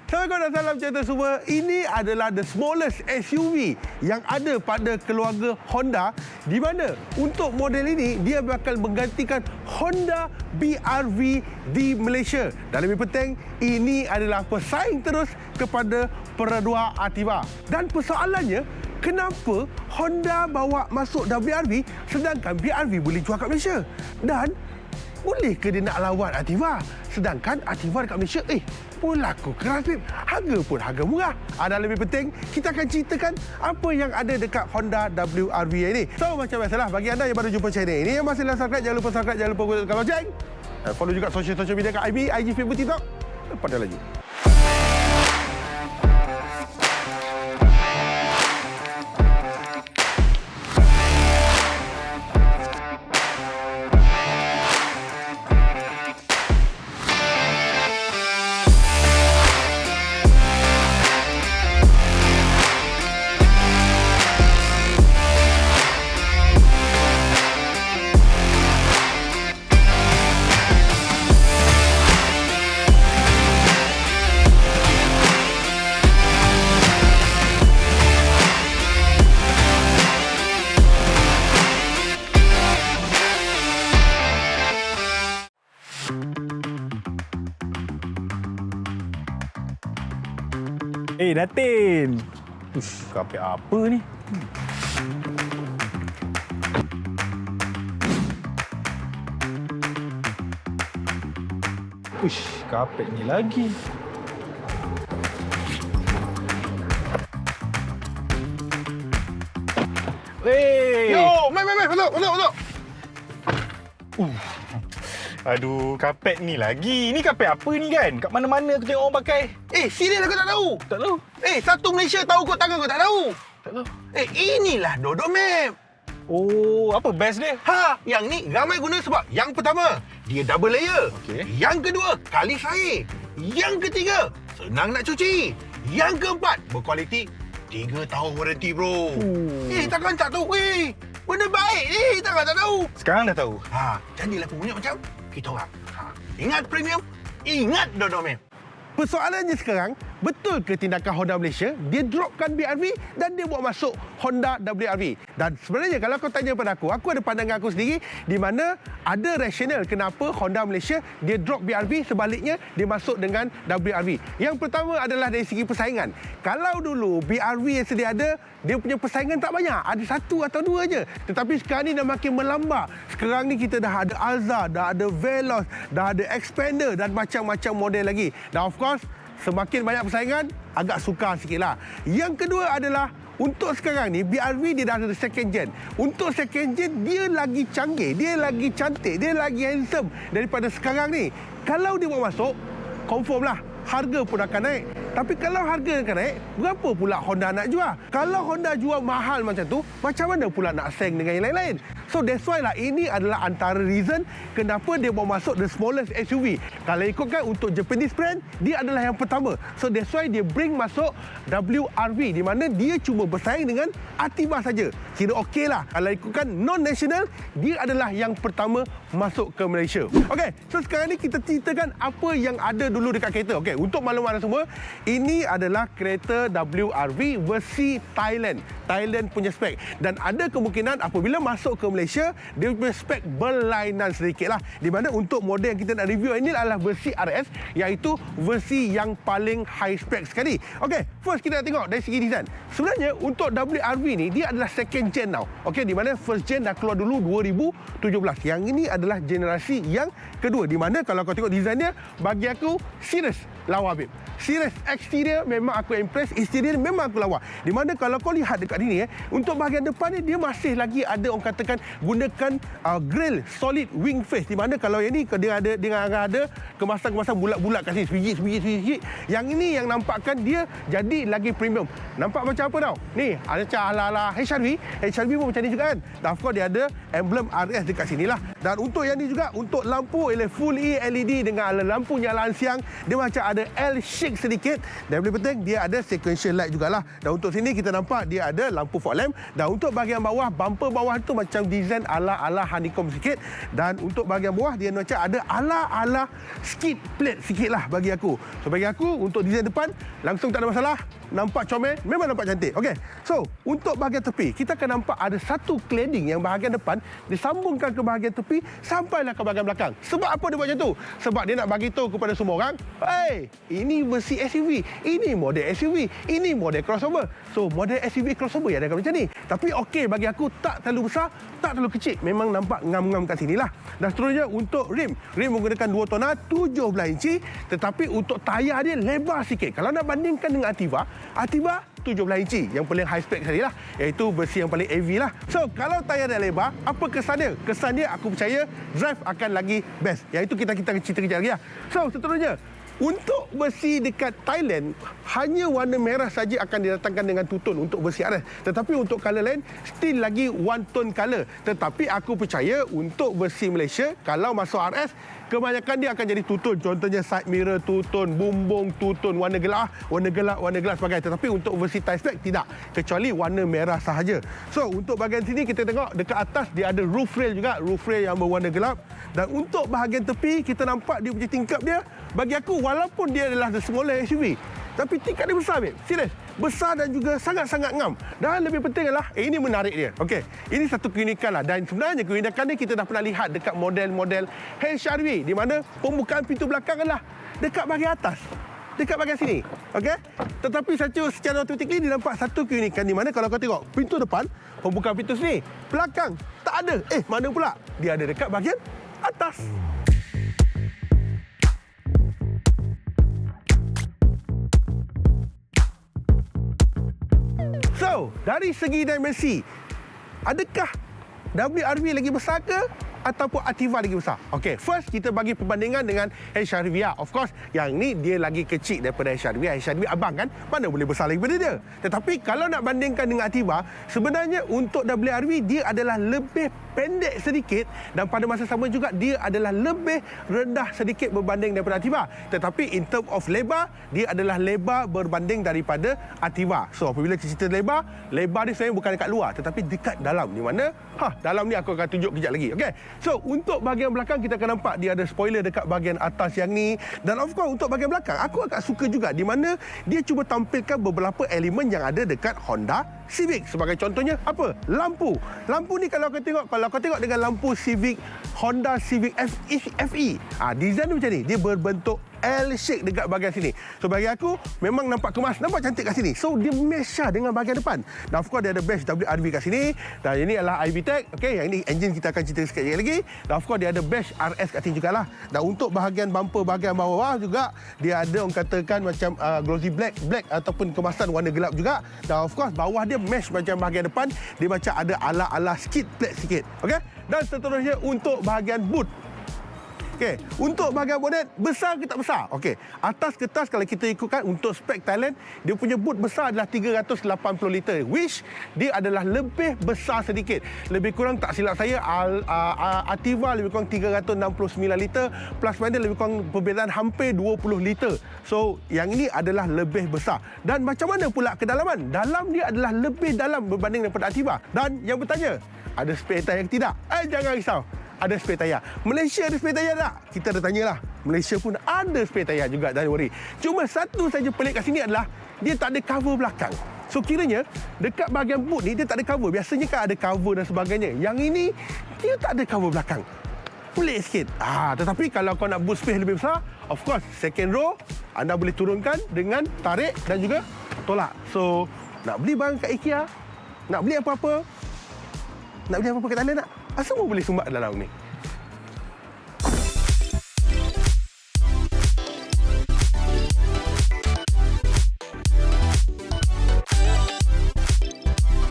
Assalamualaikum dan salam sejahtera semua. Ini adalah the smallest SUV yang ada pada keluarga Honda, di mana untuk model ini dia bakal menggantikan Honda BR-V di Malaysia. Dan lebih penting, ini adalah pesaing terus kepada Peradua Ativa. Dan persoalannya, kenapa Honda bawa masuk WR-V sedangkan BR-V boleh jual kat Malaysia? Dan boleh ke dia nak lawan Ativa? Sedangkan Ativa dekat Malaysia, pun laku keras, babe. Harga pun harga murah. Dan lebih penting, kita akan ceritakan apa yang ada dekat Honda WR-V ini. So, macam biasalah, bagi anda yang baru jumpa channel ini, yang masih belum subscribe, jangan lupa subscribe, jangan lupa tekan loceng. Follow juga sosial media kat IB, IG, Facebook, TikTok. Lepas dah lagi. Datin. Kapek apa ni? Kapek ni lagi. Yo, masuk. Aduh, kapek ni lagi. Ni kapek apa ni kan? Kat mana-mana aku tengok orang pakai. Serius aku tak tahu. Tak tahu. Satu Malaysia tahu kot tangan kau tak tahu. Tak tahu. Inilah Dodo Map. Oh, apa best dia? Yang ni ramai guna sebab yang pertama, dia double layer. Okey. Yang kedua, kali air. Yang ketiga, senang nak cuci. Yang keempat, berkualiti 3 tahun waranti, bro. Takkan tak tahu. Benda baik ni, takkan tak tahu. Sekarang dah tahu. Jadilah punya macam kita orang. Ingat premium, ingat Dodo Map. Persoalannya sekarang, betul ke tindakan Honda Malaysia, dia dropkan BR-V dan dia bawa masuk Honda WR-V? Dan sebenarnya kalau kau tanya pada aku ada pandangan aku sendiri di mana ada rasional kenapa Honda Malaysia dia drop BR-V, sebaliknya dia masuk dengan WR-V. Yang pertama adalah dari segi persaingan. Kalau dulu BR-V yang sedia ada, dia punya persaingan tak banyak, ada 1 atau 2 je. Tetapi sekarang ni dah makin melambat. Sekarang ni kita dah ada Alza, dah ada Veloz, dah ada Expander dan macam-macam model lagi. Dan of course, semakin banyak persaingan, agak sukar sikit lah. Yang kedua adalah, untuk sekarang ni, BR-V dia dah ada second gen. Untuk second gen, dia lagi canggih, dia lagi cantik, dia lagi handsome daripada sekarang ni. Kalau dia bawa masuk, confirm lah, harga pun akan naik. Tapi kalau harga akan naik, berapa pula Honda nak jual? Kalau Honda jual mahal macam tu, macam mana pula nak seng dengan yang lain-lain? So that's why lah, ini adalah antara reason kenapa dia bawa masuk the smallest SUV. Kalau ikutkan untuk Japanese brand, dia adalah yang pertama. So that's why dia bring masuk WR-V, di mana dia cuma bersaing dengan Ativa saja. Kira okey lah. Kalau ikutkan non-national, dia adalah yang pertama masuk ke Malaysia. Okey, so sekarang ni kita ceritakan apa yang ada dulu dekat kereta. Okey, untuk makluman semua, ini adalah kereta WR-V versi Thailand punya spek. Dan ada kemungkinan apabila masuk ke Malaysia, dia punya spek berlainan sedikit lah. Di mana untuk model yang kita nak review ini adalah versi RS, iaitu versi yang paling high spek sekali. Okey, first kita nak tengok dari segi design. Sebenarnya untuk WR-V ni, dia adalah second gen now. Okey, di mana first gen dah keluar dulu 2017. Yang ini adalah generasi yang kedua. Di mana kalau kau tengok desainnya, bagi aku serius lawa, babe. Serius, exterior memang aku impress, interior memang aku lawa. Di mana kalau kau lihat dekat sini, untuk bahagian depan ni, dia masih lagi ada orang katakan gunakan grill solid wing face. Di mana kalau yang ni dia ada kemasan-kemasan bulat-bulat kat sini, sebiji. Yang ini yang nampakkan dia jadi lagi premium. Nampak macam apa tau? Ni, ada macam ala-ala HRV pun macam ni juga kan. Dan of course dia ada emblem RS dekat sini lah. Dan untuk yang ni juga, untuk lampu full LED dengan lampu nyalaan siang, dia macam ada ada L shape sedikit. Dan lebih penting dia ada sequential light jugalah. Dan untuk sini kita nampak dia ada lampu fog lamp. Dan untuk bahagian bawah, bumper bawah tu macam design ala-ala honeycomb sikit. Dan untuk bahagian bawah dia macam ada ala-ala skid plate sikit lah bagi aku. So bagi aku untuk design depan langsung tak ada masalah. Nampak comel, memang nampak cantik. Okey. So, untuk bahagian tepi, kita akan nampak ada satu cladding yang bahagian depan disambungkan ke bahagian tepi sampailah ke bahagian belakang. Sebab apa dia buat macam tu? Sebab dia nak bagi tahu kepada semua orang, hey, ini versi SUV, ini model SUV, ini model crossover. So, model SUV crossover yang ada macam ni. Tapi okey bagi aku, tak terlalu besar, tak terlalu kecil. Memang nampak ngam-ngam kat sini lah. Dan seterusnya untuk rim menggunakan 2 tona 17 inci, tetapi untuk tayar dia lebar sikit. Kalau nak bandingkan dengan Ativa 17 inci yang paling high spec sekali lah, iaitu versi yang paling AV lah. So kalau tayar dah lebar, apa kesan dia? Kesan dia aku percaya drive akan lagi best. Iaitu kita akan cerita kejap lagi lah. So seterusnya, untuk versi dekat Thailand, hanya warna merah saja akan didatangkan dengan two-tone untuk versi RS. Tetapi untuk color lain, still lagi one-tone color. Tetapi aku percaya untuk versi Malaysia, kalau masuk RS, kebanyakan dia akan jadi two-tone. Contohnya side mirror two-tone, bumbung two-tone, warna gelap sebagainya. Tetapi untuk versi Thai spec, tidak. Kecuali warna merah sahaja. So, untuk bahagian sini kita tengok dekat atas dia ada roof rail juga. Roof rail yang berwarna gelap. Dan untuk bahagian tepi, kita nampak dia punya tingkap dia. Bagi aku, walaupun dia adalah the smaller SUV, tapi tingkap dia besar, babe. Serius. Besar dan juga sangat-sangat ngam. Dan lebih penting adalah, ini menarik dia. Okey. Ini satu keunikan lah. Dan sebenarnya keunikan ni kita dah pernah lihat dekat model-model HRV, di mana pembukaan pintu belakang adalah dekat bahagian atas. Dekat bahagian sini. Okey. Tetapi secara automatically dia nampak satu keunikan di mana kalau kau tengok pintu depan, pembukaan pintu sini, belakang tak ada. Mana pula? Dia ada dekat bahagian atas. So, dari segi dimensi, adakah WRV lagi besar ke ataupun Ativa lagi besar? Okey, first kita bagi perbandingan dengan HRV lah. Of course, yang ni dia lagi kecil daripada HRV. HRV abang kan, mana boleh besar lagi daripada dia. Tetapi kalau nak bandingkan dengan Ativa, sebenarnya untuk WRV dia adalah lebih pendek sedikit dan pada masa sama juga dia adalah lebih rendah sedikit berbanding daripada Ativa. Tetapi in term of lebar, dia adalah lebar berbanding daripada Ativa. So apabila cerita lebar dia sebenarnya bukan dekat luar tetapi dekat dalam. Di mana dalam ni aku akan tunjuk kejap lagi. Okey. So untuk bahagian belakang kita akan nampak dia ada spoiler dekat bahagian atas yang ni. Dan of course untuk bahagian belakang aku agak suka juga di mana dia cuba tampilkan beberapa elemen yang ada dekat Honda Civic. Sebagai contohnya apa? Lampu. Lampu ni kalau kau tengok dengan lampu Civic, Honda Civic FE, design macam ni. Dia berbentuk L shape dekat bahagian sini. So bagi aku memang nampak kemas, nampak cantik kat sini. So dia mesh dengan bahagian depan. Dan of course dia ada badge WRV kat sini. Dan ini adalah iVTEC. Okey, yang ini engine kita akan cerita sikit lagi. Dan of course dia ada badge RS kat sini jugalah. Dan untuk bahagian bumper bahagian bawah juga dia ada orang katakan macam glossy black ataupun kemasan warna gelap juga. Dan of course bawah dia mesh macam bahagian depan, dia macam ada ala-ala skid plate sikit. Okey. Dan seterusnya untuk bahagian boot. Okey, untuk bahagian bonet besar ke tak besar? Okey, atas kertas kalau kita ikutkan untuk spek Thailand, dia punya boot besar adalah 380 liter, which dia adalah lebih besar sedikit. Lebih kurang tak silap saya Ativa lebih kurang 369 liter, plus minus lebih kurang perbezaan hampir 20 liter. So, yang ini adalah lebih besar. Dan macam mana pula kedalaman? Dalam dia adalah lebih dalam berbanding daripada Ativa. Dan yang bertanya, ada spare tayar yang tidak? Jangan risau. Ada spare tayar. Malaysia ada spare tayar tak? Kita dah tanyalah. Malaysia pun ada spare tayar juga, don't worry. Cuma satu saja pelik kat sini adalah dia tak ada cover belakang. So kiranya dekat bahagian boot ni dia tak ada cover. Biasanya kan ada cover dan sebagainya. Yang ini dia tak ada cover belakang. Pelik sikit. Tetapi kalau kau nak boot space lebih besar, of course second row anda boleh turunkan dengan tarik dan juga tolak. So nak beli barang kat IKEA, nak beli apa-apa kat Thailand nak, semua boleh sumbat dalam ni.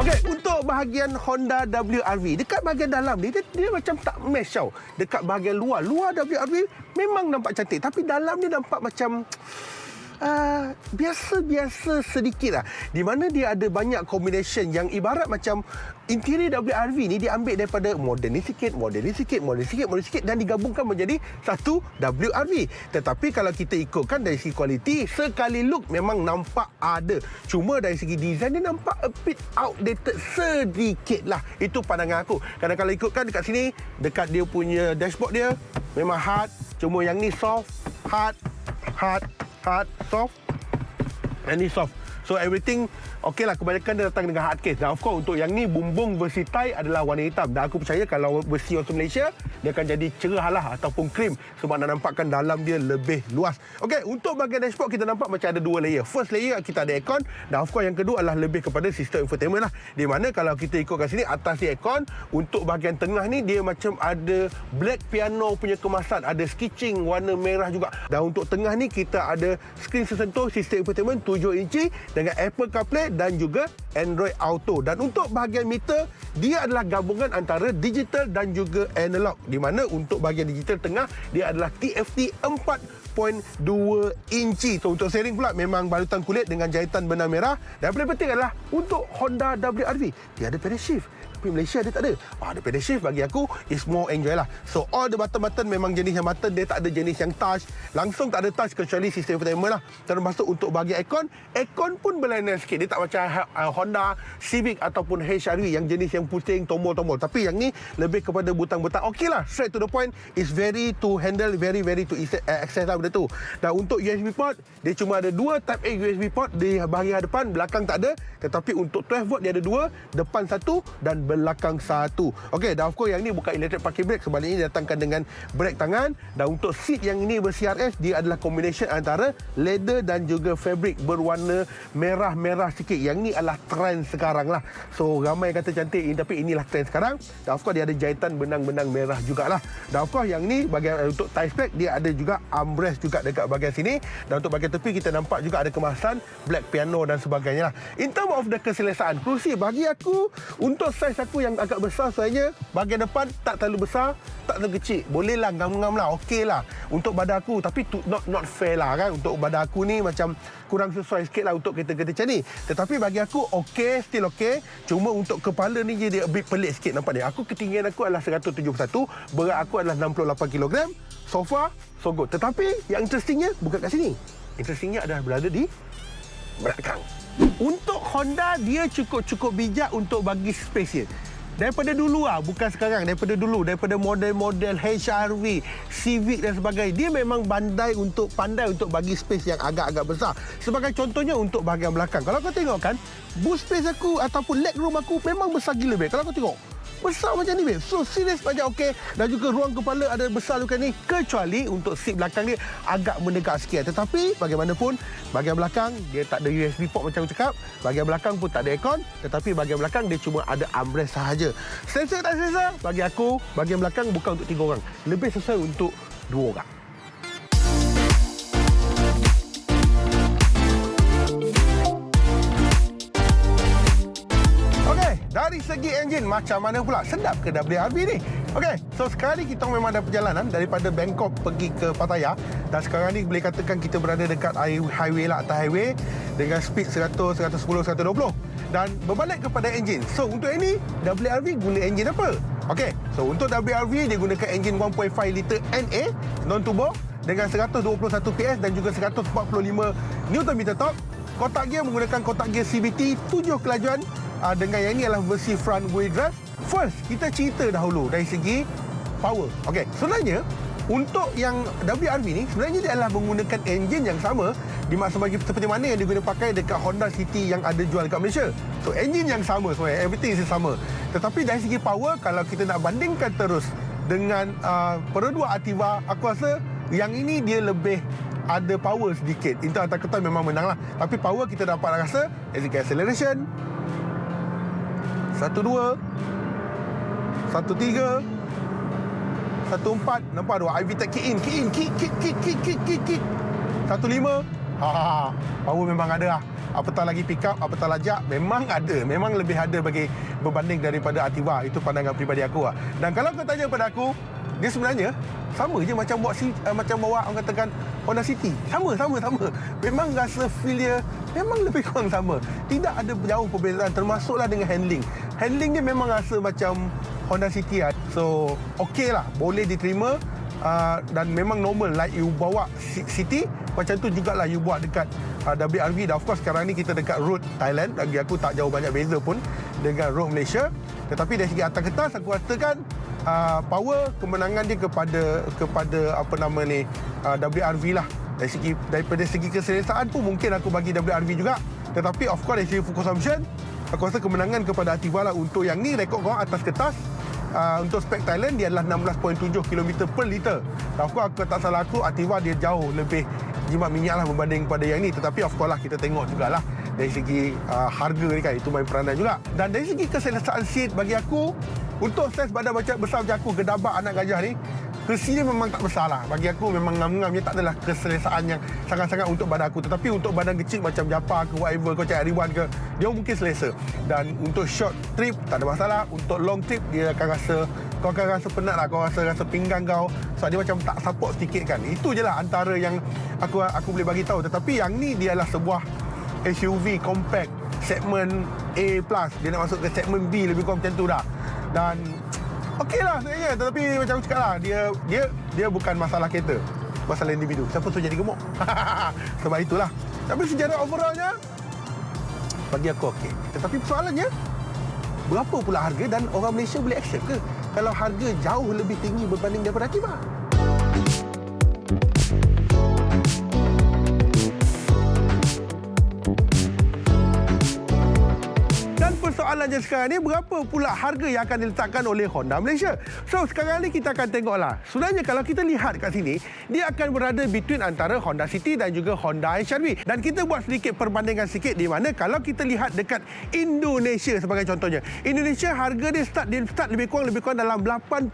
Okey, untuk bahagian Honda WRV, dekat bahagian dalam ni dia macam tak mesh tau. Dekat bahagian luar WRV memang nampak cantik, tapi dalam ni nampak macam biasa-biasa sedikit lah. Di mana dia ada banyak combination yang ibarat macam interior WRV ni diambil daripada modern ni sikit dan digabungkan menjadi satu WRV. Tetapi kalau kita ikutkan dari segi kualiti, sekali look memang nampak ada. Cuma dari segi design dia nampak a bit outdated sedikit lah. Itu pandangan aku. Kadang kalau ikutkan dekat sini, dekat dia punya dashboard dia memang hard. Cuma yang ni soft, hard, soft. Yang ni soft. So everything okey lah, kebanyakan dia datang dengan hard case. Dan of course untuk yang ni bumbung versi Thai adalah warna hitam. Dan aku percaya kalau versi untuk Malaysia dia akan jadi cerah lah ataupun krim sebab nak nampakkan dalam dia lebih luas. Okey, untuk bahagian dashboard kita nampak macam ada dua layer. First layer kita ada aircon dan of course yang kedua adalah lebih kepada sistem infotainment lah. Di mana kalau kita ikut kat sini atas dia aircon, untuk bahagian tengah ni dia macam ada black piano punya kemasan, ada sketching warna merah juga. Dan untuk tengah ni kita ada skrin sesentuh sistem infotainment 7 inci dengan Apple CarPlay dan juga Android Auto. Dan untuk bahagian meter, dia adalah gabungan antara digital dan juga analog. Di mana untuk bahagian digital tengah, dia adalah TFT 4.2 inci. So untuk steering pula memang balutan kulit dengan jahitan benang merah. Dan yang paling penting adalah untuk Honda WRV, dia ada pedal shift. Tapi Malaysia dia tak ada. Ada pedal shift bagi aku is more enjoy lah. So all the button memang jenis yang button, dia tak ada jenis yang touch. Langsung tak ada touch kecuali sistem infotainment lah. Termasuk untuk bahagian aircon pun berlainan sikit. Dia tak macam Honda Civic ataupun HRV yang jenis yang pusing tombol-tombol. Tapi yang ni lebih kepada butang-butang. Okey lah, straight to the point, is very to handle, very to access lah benda tu. Dan untuk USB port, dia cuma ada 2 Type A USB port di bahagian depan, belakang tak ada. Tetapi untuk 12 volt dia ada 2, depan 1 dan belakang 1. Okey, dan of course yang ni bukan electric parking brake, sebaliknya didatangkan dengan brake tangan. Dan untuk seat yang ini ber-CRS, dia adalah combination antara leather dan juga fabric berwarna merah-merah sikit. Yang ni adalah trend sekarang lah. So ramai kata cantik, tapi inilah trend sekarang. Dan of course dia ada jahitan benang-benang merah jugalah. Dan of course yang ni bahagian untuk tie spec, dia ada juga armrest juga dekat bahagian sini. Dan untuk bahagian tepi kita nampak juga ada kemasan black piano dan sebagainya lah. In term of the keselesaan kerusi, bagi aku untuk saiz aku yang agak besar, sebenarnya bahagian depan tak terlalu besar, tak terlalu kecil. Boleh lah, ngam-ngam lah, okey lah untuk badan aku. Tapi not fair lah kan. Untuk badan aku ni macam kurang sesuai sikit lah untuk kereta-kereta macam ni. Tetapi bagi aku okey, still okey. Cuma untuk kepala ni dia a bit pelik sikit, nampak ni. Aku ketinggian aku adalah 171, berat aku adalah 68 kg. So far, so good. Tetapi yang interestingnya bukan kat sini. Interestingnya adalah berada di belakang. Untuk Honda, dia cukup bijak untuk bagi space dia. Daripada dulu bukan sekarang, daripada model-model HRV, Civic dan sebagainya, dia memang pandai untuk bagi space yang agak-agak besar. Sebagai contohnya untuk bahagian belakang. Kalau kau tengok kan, boot space aku ataupun leg room aku memang besar gila, babe. Kalau kau tengok, besar macam ni, babe. So serius macam okey. Dan juga ruang kepala ada besar juga ni, kecuali untuk seat belakang dia agak mendekat sikit. Tetapi bagaimanapun, bahagian belakang dia tak ada USB port macam aku cakap. Bahagian belakang pun tak ada aircon, tetapi bahagian belakang dia cuma ada armrest sahaja. Selesa tak selesa? Bagi aku, bahagian belakang bukan untuk 3 orang. Lebih sesuai untuk 2 orang. Dari segi enjin, macam mana pula? Sedap ke WRV ni? Okey, so sekarang ni kita memang ada perjalanan daripada Bangkok pergi ke Pattaya. Dan sekarang ni boleh katakan kita berada dekat highway lah, atas highway dengan speed 100, 110, 120. Dan berbalik kepada enjin. So untuk ini, WRV guna enjin apa? Okey, so untuk WRV dia gunakan enjin 1.5 liter NA non-turbo dengan 121 PS dan juga 145 Nm torque. Kotak gear menggunakan kotak gear CVT 7 kelajuan. Dengan yang ini adalah versi front wheel drive. First, kita cerita dahulu dari segi power. Okey, sebenarnya untuk yang WRV ni sebenarnya dia adalah menggunakan enjin yang sama seperti mana yang digunakan pakai dekat Honda City yang ada jual dekat Malaysia. So enjin yang sama, so everything is sama. Tetapi dari segi power, kalau kita nak bandingkan terus dengan Pearl 2 Ativa, aku rasa yang ini dia lebih ada power sedikit. Itu atas kertas memang menang lah. Tapi power kita dapat rasa dari segi acceleration 1.2 1.3 1.4. Nampak tu iVTEC kick in 1.5. Power memang ada lah. Apatah lagi pick up, apatah lajak, memang ada. Memang lebih ada bagi berbanding daripada Ativa. Itu pandangan peribadi aku lah. Dan kalau kau tanya pada aku, dia sebenarnya sama je macam macam bawa orang katakan Honda City. Sama. Memang rasa feel dia memang lebih kurang sama. Tidak ada jauh perbezaan, termasuklah dengan handling. Handling dia memang rasa macam Honda City lah. So, okey lah. Boleh diterima. Dan memang normal like you bawa City, macam tu jugalah you buat dekat WRV. Dan of course sekarang ni kita dekat road Thailand, bagi aku tak jauh banyak beza pun dengan road Malaysia. Tetapi dari segi atas kertas aku rasakan power kemenangan dia kepada apa nama ni WRV lah. Daripada segi keselesaan pun mungkin aku bagi WRV juga. Tetapi of course dari segi fuel consumption aku rasa kemenangan kepada Activa lah. Untuk yang ni rekod korang atas kertas. Untuk spek Thailand dia adalah 16.7 km per liter. Dan of course aku tak salah aku, Activa dia jauh lebih jimat minyak lah berbanding pada yang ni. Tetapi of course lah kita tengok jugalah dari segi harga ni kan, itu main peranan juga. Dan dari segi keselesaan seat bagi aku, untuk saiz badan macam besar macam aku, gedabak anak gajah ni, kursi dia memang tak besar lah. Bagi aku memang ngam-ngam, dia tak adalah keselesaan yang sangat-sangat untuk badan aku. Tetapi untuk badan kecil macam Japa ke whatever, kau cakap Riwan ke, dia mungkin selesa. Dan untuk short trip tak ada masalah. Untuk long trip dia akan rasa, kau akan rasa penat lah. Kau rasa pinggang kau, sebab dia macam tak support sedikit kan. Itu je lah antara yang aku boleh bagi tahu. Tetapi yang ni dia adalah sebuah SUV compact segmen A+. Dia nak masuk ke segmen B, lebih kurang macam tu dah. Dan okey lah sebenarnya, tetapi macam aku cakap lah, dia bukan masalah kereta, masalah individu. Siapa suruh jadi gemuk? Sebab itulah. Tapi sejarah overallnya bagi aku okey. Tetapi persoalannya, berapa pula harga dan orang Malaysia boleh accept ke kalau harga jauh lebih tinggi berbanding daripada Activa? Persoalannya sekarang ni, berapa pula harga yang akan diletakkan oleh Honda Malaysia? So, sekarang ni kita akan tengoklah. Sebenarnya kalau kita lihat kat sini, dia akan berada between antara Honda City dan juga Honda HR-V. Dan kita buat sedikit perbandingan sikit di mana kalau kita lihat dekat Indonesia sebagai contohnya. Indonesia harga dia start lebih kurang dalam 80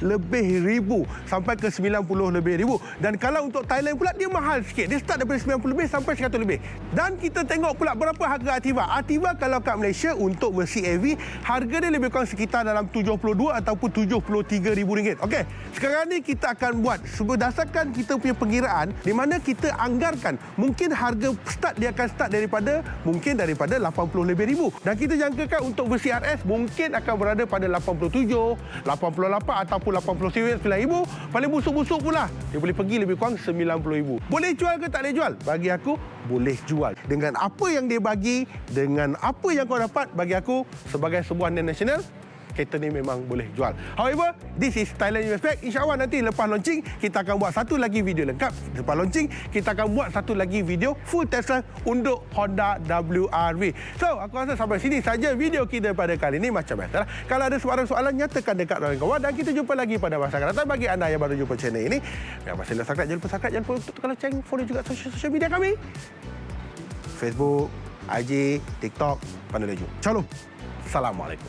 lebih ribu sampai ke 90 lebih ribu. Dan kalau untuk Thailand pula dia mahal sikit. Dia start daripada 90 lebih sampai 100 lebih. Dan kita tengok pula berapa harga Activa. Activa kalau kat Malaysia untuk versi AV, harga dia lebih kurang sekitar dalam 72 ataupun 73 ribu ringgit. Okey, sekarang ni kita akan buat berdasarkan kita punya perkiraan di mana kita anggarkan mungkin harga start dia akan start daripada 80 lebih ribu. Dan kita jangkakan untuk versi RS mungkin akan berada pada 87, 88 ataupun 89 ribu. Paling busuk-busuk pula dia boleh pergi lebih kurang 90 ribu. Boleh jual ke tak boleh jual? Bagi aku boleh jual. Dengan apa yang dia bagi, dengan apa yang kau dapat, bagi aku sebagai sebuah national, kereta ni memang boleh jual. However, this is Thailand US Spec. InsyaAllah nanti lepas launching, kita akan buat satu lagi video lengkap. Lepas launching, kita akan buat satu lagi video full test drive untuk Honda WRV. So, aku rasa sampai sini saja video kita pada kali ini. Macam biasa lah. Kalau ada soalan-soalan, nyatakan dekat ruangan kawan. Dan kita jumpa lagi pada masa akan datang. Bagi anda yang baru jumpa channel ini, yang masih belum subscribe, jangan lupa subscribe. Jangan lupa untuk tekan lonceng. Follow juga sosial media kami. Facebook, IG, TikTok, Pandai Laju. Shalom. Assalamualaikum.